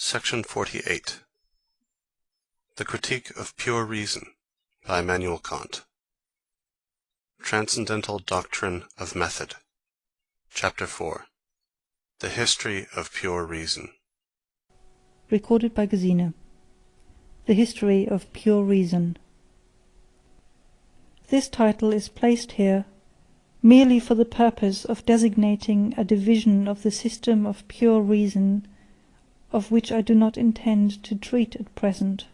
Section 48. The Critique of Pure Reason by Immanuel Kant. Transcendental Doctrine of Method. Chapter 4. The History of Pure Reason. Recorded by Gesine. The History of Pure Reason. This title is placed here merely for the purpose of designating a division of the system of pure reason of which I do not intend to treat at present.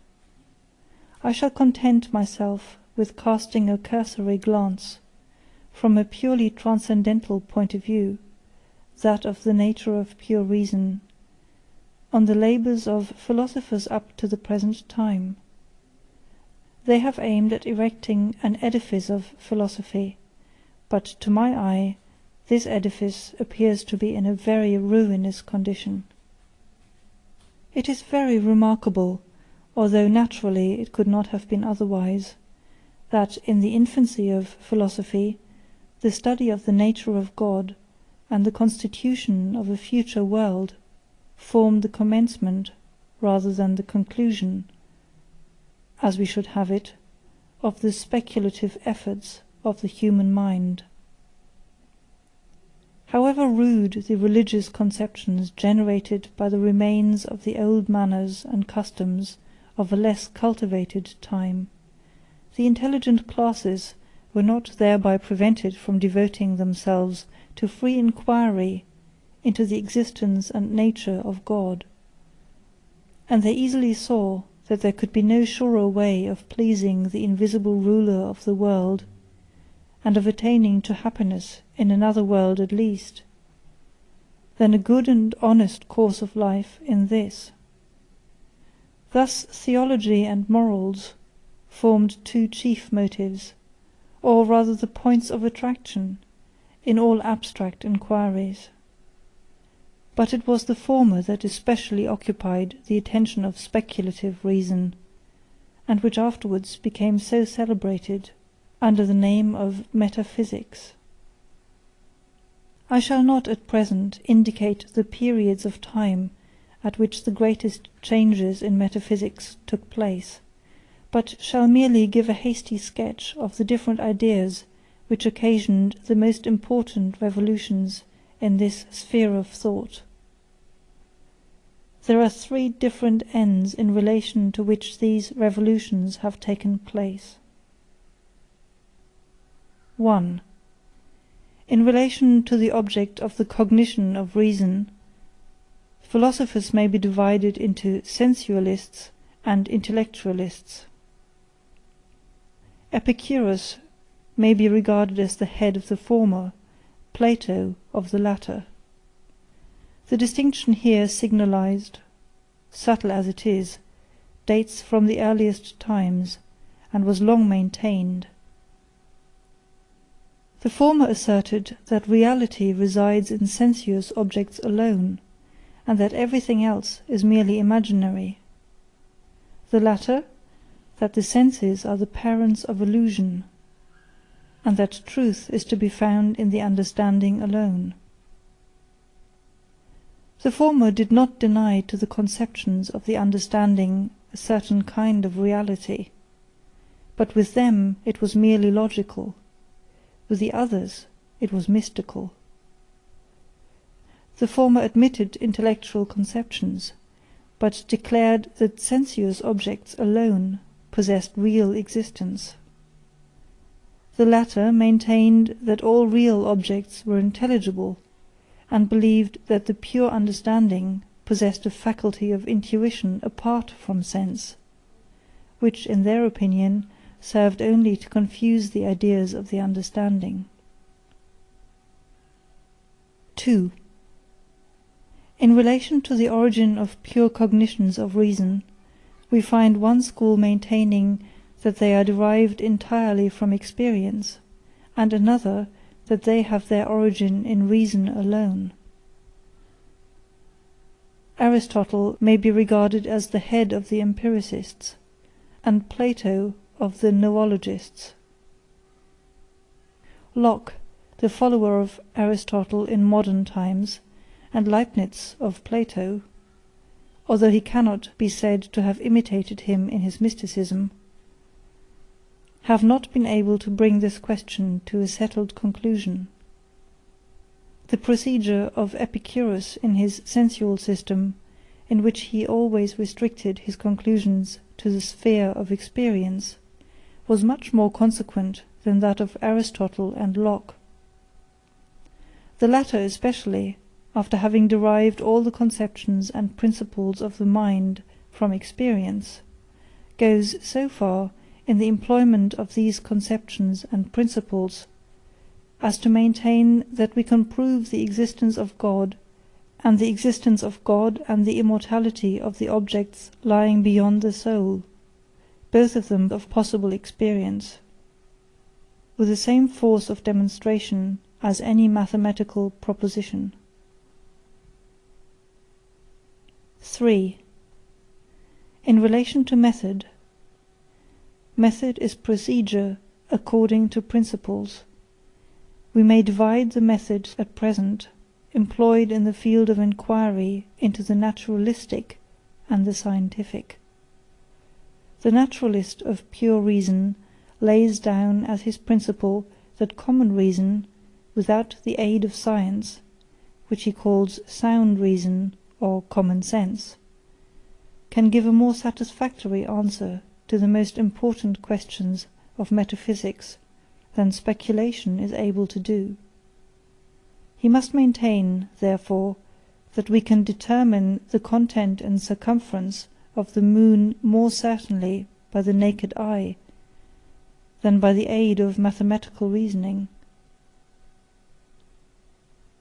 I shall content myself with casting a cursory glance, from a purely transcendental point of view, that of the nature of pure reason, on the labours of philosophers up to the present time. They have aimed at erecting an edifice of philosophy, but to my eye this edifice appears to be in a very ruinous condition. It is very remarkable, although naturally it could not have been otherwise, that in the infancy of philosophy the study of the nature of God and the constitution of a future world formed the commencement rather than the conclusion, as we should have it, of the speculative efforts of the human mind. However rude the religious conceptions generated by the remains of the old manners and customs of a less cultivated time, the intelligent classes were not thereby prevented from devoting themselves to free inquiry into the existence and nature of God, and they easily saw that there could be no surer way of pleasing the invisible ruler of the world, and of attaining to happiness in another world at least, than a good and honest course of life in this. Thus theology and morals formed two chief motives, or rather the points of attraction, in all abstract inquiries. But it was the former that especially occupied the attention of speculative reason, and which afterwards became so celebrated under the name of metaphysics. I shall not at present indicate the periods of time at which the greatest changes in metaphysics took place, but shall merely give a hasty sketch of the different ideas which occasioned the most important revolutions in this sphere of thought. There are three different ends in relation to which these revolutions have taken place. 1. In relation to the object of the cognition of reason, philosophers may be divided into sensualists and intellectualists. Epicurus may be regarded as the head of the former, Plato of the latter. The distinction here signalized, subtle as it is, dates from the earliest times, and was long maintained. The former asserted that reality resides in sensuous objects alone, and that everything else is merely imaginary. The latter, that the senses are the parents of illusion, and that truth is to be found in the understanding alone. The former did not deny to the conceptions of the understanding a certain kind of reality, but with them it was merely logical. With the others it was mystical. The former admitted intellectual conceptions, but declared that sensuous objects alone possessed real existence. The latter maintained that all real objects were intelligible, and believed that the pure understanding possessed a faculty of intuition apart from sense, which in their opinion served only to confuse the ideas of the understanding. 2. In relation to the origin of pure cognitions of reason, we find one school maintaining that they are derived entirely from experience, and another that they have their origin in reason alone. Aristotle may be regarded as the head of the empiricists, and Plato of the noologists. Locke, the follower of Aristotle in modern times, and Leibniz of Plato, although he cannot be said to have imitated him in his mysticism, have not been able to bring this question to a settled conclusion. The procedure of Epicurus in his sensual system, in which he always restricted his conclusions to the sphere of experience, was much more consequent than that of Aristotle and Locke. The latter especially, after having derived all the conceptions and principles of the mind from experience, goes so far in the employment of these conceptions and principles as to maintain that we can prove the existence of God and the immortality of the objects lying beyond the soul, both of them of possible experience, with the same force of demonstration as any mathematical proposition. 3. In relation to method. Method is procedure according to principles. We may divide the method at present employed in the field of inquiry into the naturalistic and the scientific. The naturalist of pure reason lays down as his principle that common reason, without the aid of science, which he calls sound reason or common sense, can give a more satisfactory answer to the most important questions of metaphysics than speculation is able to do. He must maintain, therefore, that we can determine the content and circumference of the moon more certainly by the naked eye than by the aid of mathematical reasoning.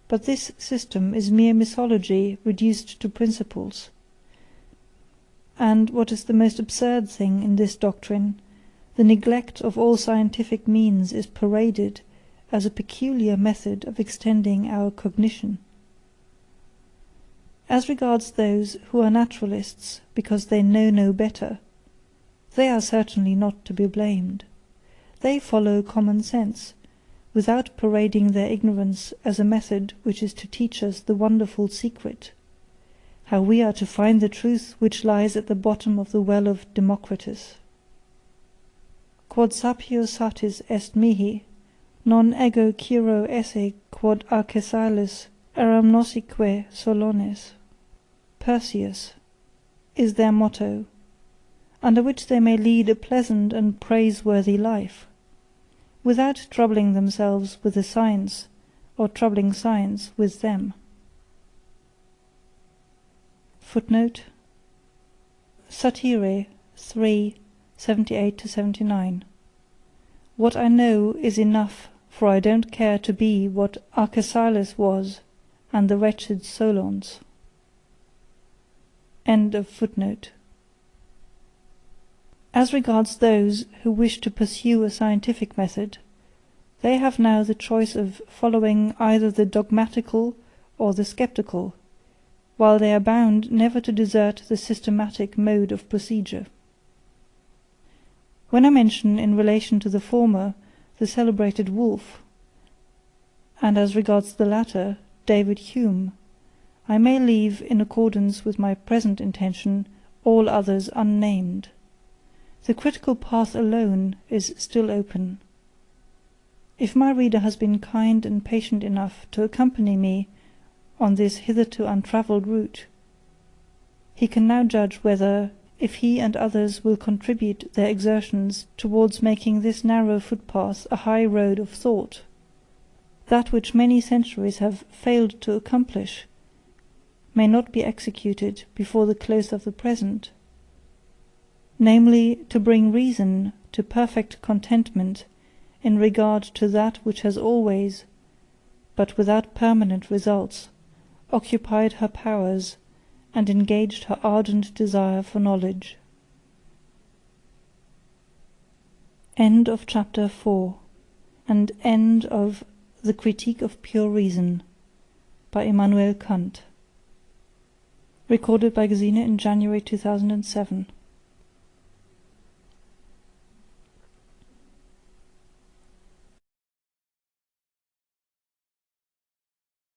But this system is mere mythology reduced to principles. And what is the most absurd thing in this doctrine, the neglect of all scientific means is paraded as a peculiar method of extending our cognition. As regards those who are naturalists because they know no better, they are certainly not to be blamed. They follow common sense, without parading their ignorance as a method which is to teach us the wonderful secret, how we are to find the truth which lies at the bottom of the well of Democritus. Quod sapio satis est mihi, non ego ciro esse quod Arcesilas eram nosique solones. Perseus is their motto, under which they may lead a pleasant and praiseworthy life, without troubling themselves with the science, or troubling science with them. Footnote: Satire 3, 78-79. What I know is enough, for I don't care to be what Arcesilas was, and the wretched Solons. End of footnote. As regards those who wish to pursue a scientific method, they have now the choice of following either the dogmatical or the sceptical, while they are bound never to desert the systematic mode of procedure. When I mention in relation to the former the celebrated Wolf, and as regards the latter David Hume, I may leave, in accordance with my present intention, all others unnamed. The critical path alone is still open. If my reader has been kind and patient enough to accompany me on this hitherto untravelled route, he can now judge whether, if he and others will contribute their exertions towards making this narrow footpath a high road of thought, that which many centuries have failed to accomplish may not be executed before the close of the present, namely, to bring reason to perfect contentment in regard to that which has always, but without permanent results, occupied her powers and engaged her ardent desire for knowledge. End of chapter 4, and end of The Critique of Pure Reason by Immanuel Kant. Recorded by Gesine in January 2007.